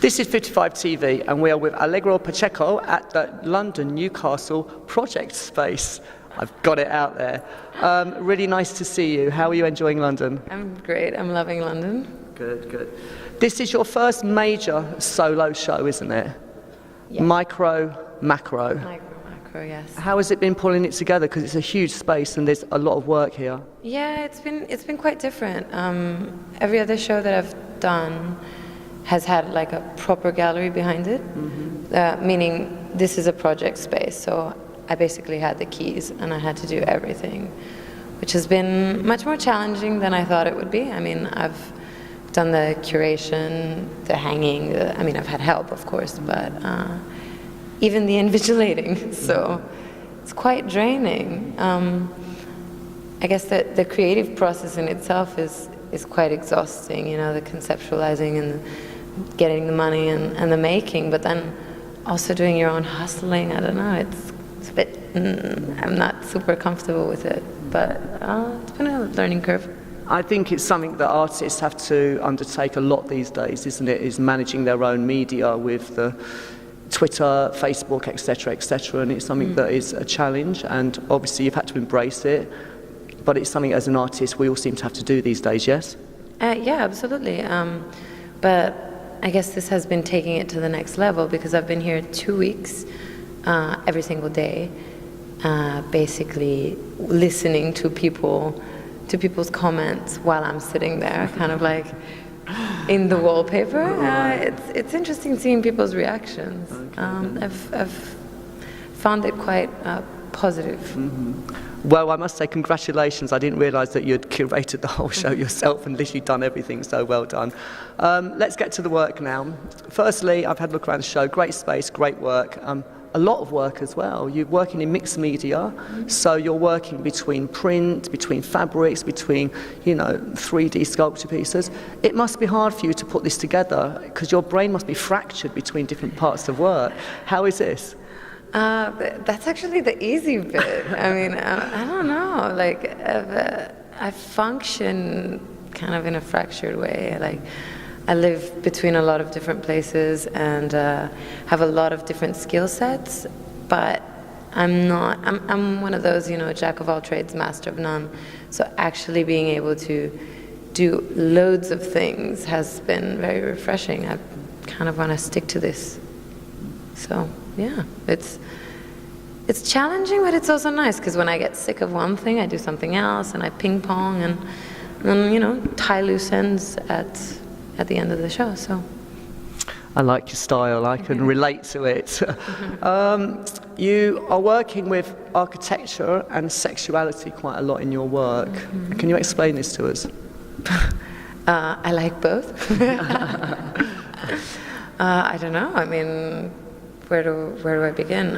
This is 55 TV, and we are with Allegra Pacheco at the London Newcastle project space. I've got it out there. Really nice to see you. How are you enjoying London? I'm great. I'm loving London. Good, good. This is your first major solo show, isn't it? Yeah. Micro, macro. Macro, yes. How has it been pulling it together? Because it's a huge space and there's a lot of work here. Yeah, it's been quite different. Every other show that I've done has had like a proper gallery behind it, meaning this is a project space. So I basically had the keys and I had to do everything, which has been much more challenging than I thought it would be. I mean, I've done the curation, the hanging, I've had help, of course, but even the invigilating, so it's quite draining. I guess that the creative process in itself is quite exhausting, you know, the conceptualizing and getting the money and the making, but then also doing your own hustling. I don't know, it's a bit, I'm not super comfortable with it, but it's been a learning curve. I think it's something that artists have to undertake a lot these days, isn't it? Is managing their own media with the Twitter, Facebook, etc., and it's something that is a challenge, and obviously you've had to embrace it, but it's something as an artist we all seem to have to do these days, yes? Yeah, absolutely. But I guess this has been taking it to the next level because I've been here 2 weeks, every single day, basically listening to people's comments while I'm sitting there, kind of like in the wallpaper. It's interesting seeing people's reactions. I've found it quite positive. Well, I must say congratulations. I didn't realise that you'd curated the whole show yourself and literally done everything, so well done. Let's get to the work now. Firstly, I've had a look around the show. Great space, great work. A lot of work as well. You're working in mixed media, so you're working between print, between fabrics, between, 3D sculpture pieces. It must be hard for you to put this together because your brain must be fractured between different parts of work. How is this? That's actually the easy bit. I mean, I don't know. Like, I function kind of in a fractured way. Like, I live between a lot of different places and have a lot of different skill sets, but I'm one of those, jack of all trades, master of none. So actually being able to do loads of things has been very refreshing. I kind of want to stick to this. So, yeah, it's challenging, but it's also nice, because when I get sick of one thing, I do something else, and I ping pong, and then, tie loose ends at the end of the show, so. I like your style, I can relate to it. You are working with architecture and sexuality quite a lot in your work. Can you explain this to us? I like both. I don't know, I mean, where do I begin?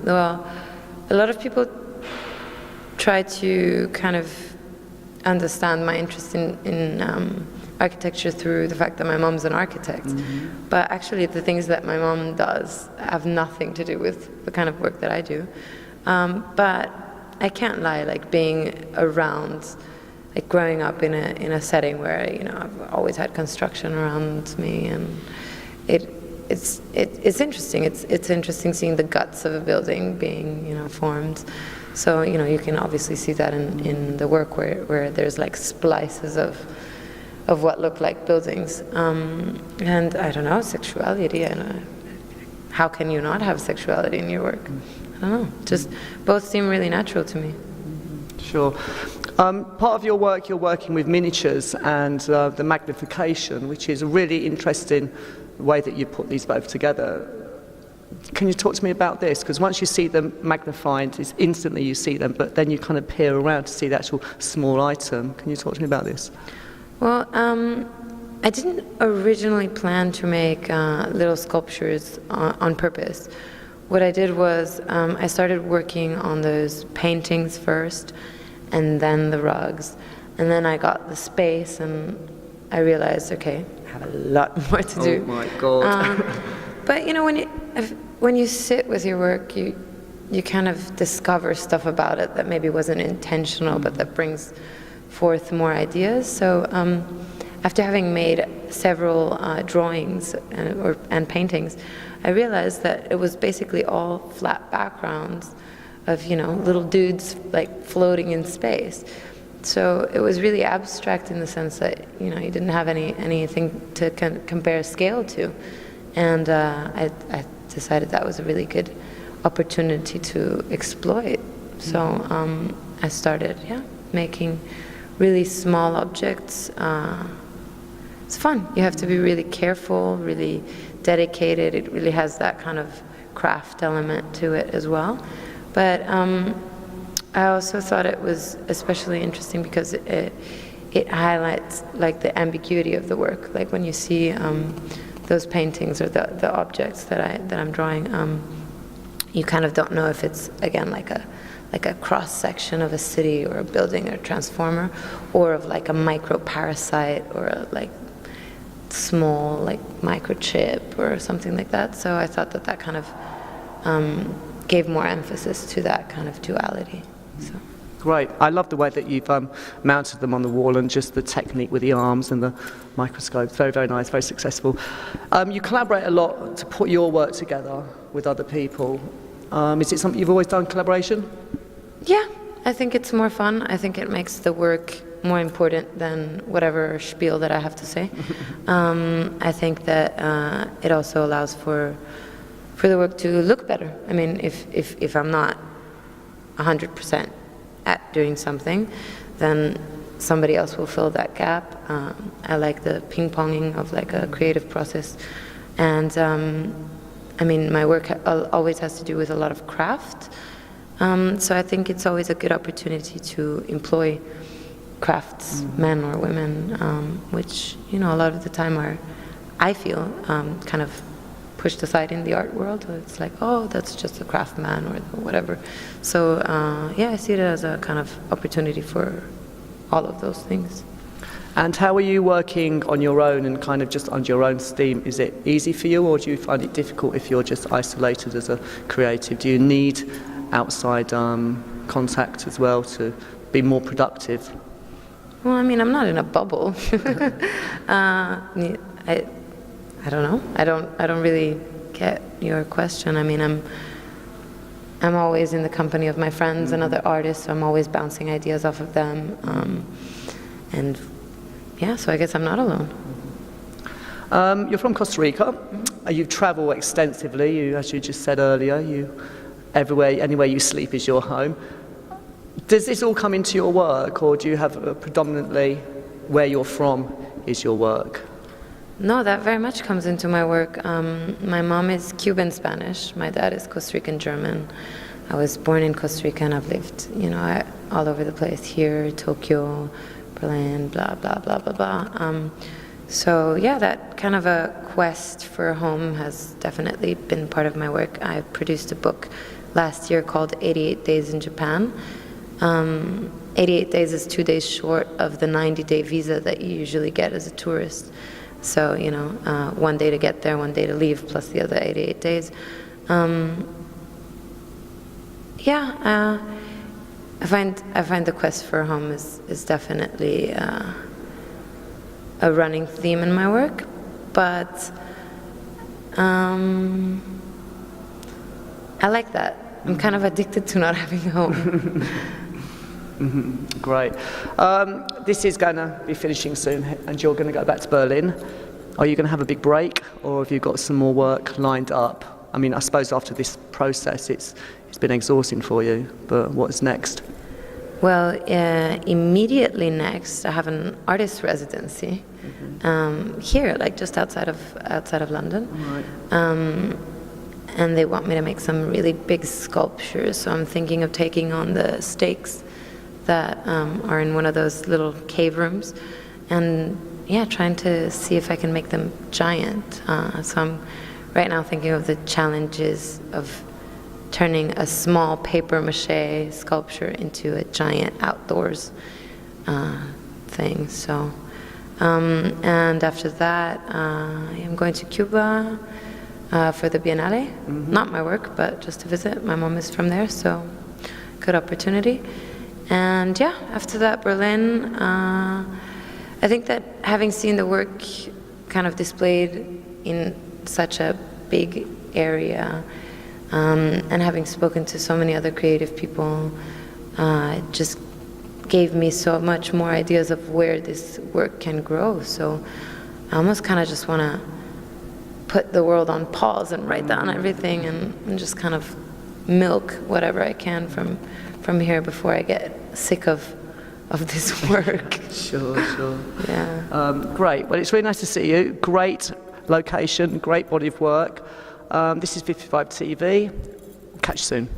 Well, a lot of people try to kind of understand my interest in architecture through the fact that my mom's an architect. But actually the things that my mom does have nothing to do with the kind of work that I do. But I can't lie, like being around, like growing up in a setting where, I've always had construction around me, and it's interesting. It's interesting seeing the guts of a building being, formed. So, you can obviously see that in the work where there's like splices of what look like buildings. And I don't know, sexuality, how can you not have sexuality in your work? I don't know, just both seem really natural to me. Sure. Part of your work, you're working with miniatures and the magnification, which is a really interesting way that you put these both together. Can you talk to me about this? Because once you see them magnified, it's instantly you see them, but then you kind of peer around to see the actual small item. Can you talk to me about this? Well, I didn't originally plan to make little sculptures on purpose. What I did was I started working on those paintings first, and then the rugs, and then I got the space, and I realized, okay, I have a lot more to do. Oh my God. But when you sit with your work, you kind of discover stuff about it that maybe wasn't intentional, but that brings forth more ideas. So after having made several drawings and paintings, I realized that it was basically all flat backgrounds of, little dudes like floating in space. So it was really abstract in the sense that, you didn't have anything to compare scale to. And I decided that was a really good opportunity to exploit. So I started, making really small objects. It's fun. You have to be really careful, really dedicated. It really has that kind of craft element to it as well. But I also thought it was especially interesting because it highlights like the ambiguity of the work. Like when you see those paintings or the objects that I'm drawing, you kind of don't know if it's, again, like a cross section of a city or a building or a transformer, or of like a micro parasite or a like small like microchip or something like that. So I thought that kind of gave more emphasis to that kind of duality. So. Great. I love the way that you've mounted them on the wall, and just the technique with the arms and the microscopes. Very, very nice, very successful. You collaborate a lot to put your work together with other people. Is it something you've always done, collaboration? Yeah, I think it's more fun. I think it makes the work more important than whatever spiel that I have to say. I think that it also allows for the work to look better. I mean, if I'm not 100% at doing something, then somebody else will fill that gap. I like the ping-ponging of like a creative process. And I mean, my work always has to do with a lot of craft. So I think it's always a good opportunity to employ craftsmen or women, which, a lot of the time are, I feel, kind of pushed aside in the art world. It's like, oh, that's just a craftsman or whatever. So I see it as a kind of opportunity for all of those things. And how are you working on your own and kind of just under your own steam? Is it easy for you, or do you find it difficult if you're just isolated as a creative? Do you need outside contact as well to be more productive? Well, I mean, I'm not in a bubble. I don't know. I don't really get your question. I mean, I'm always in the company of my friends and other artists, so I'm always bouncing ideas off of them. And so I guess I'm not alone. You're from Costa Rica. You travel extensively. As you just said earlier, anywhere you sleep is your home. Does this all come into your work, or do you have predominantly where you're from is your work? No, that very much comes into my work. My mom is Cuban Spanish. My dad is Costa Rican German. I was born in Costa Rica, and I've lived, all over the place here, Tokyo, Berlin, blah, blah, blah, blah, blah. So that kind of a quest for home has definitely been part of my work. I produced a book last year called 88 Days in Japan. 88 days is 2 days short of the 90-day visa that you usually get as a tourist. So, 1 day to get there, 1 day to leave, plus the other 88 days. I find the quest for home is definitely a running theme in my work, but I like that. I'm kind of addicted to not having a home. Great. This is going to be finishing soon, and you're going to go back to Berlin. Are you going to have a big break, or have you got some more work lined up? I mean, I suppose after this process, it's been exhausting for you, but what's next? Well, immediately next, I have an artist residency here, like just outside of London. Right. And they want me to make some really big sculptures, so I'm thinking of taking on the stakes that are in one of those little cave rooms, and trying to see if I can make them giant. So I'm right now thinking of the challenges of turning a small paper mache sculpture into a giant outdoors thing. So, and after that, I am going to Cuba for the Biennale. Not my work, but just to visit. My mom is from there, so good opportunity. And after that, Berlin. I think that having seen the work kind of displayed in such a big area, and having spoken to so many other creative people, it just gave me so much more ideas of where this work can grow. So I almost kind of just want to put the world on pause and write down everything and just kind of milk whatever I can from here before I get sick of this work. Sure. Yeah. Great. Well, it's really nice to see you. Great location, great body of work. This is 55 TV. Catch you soon.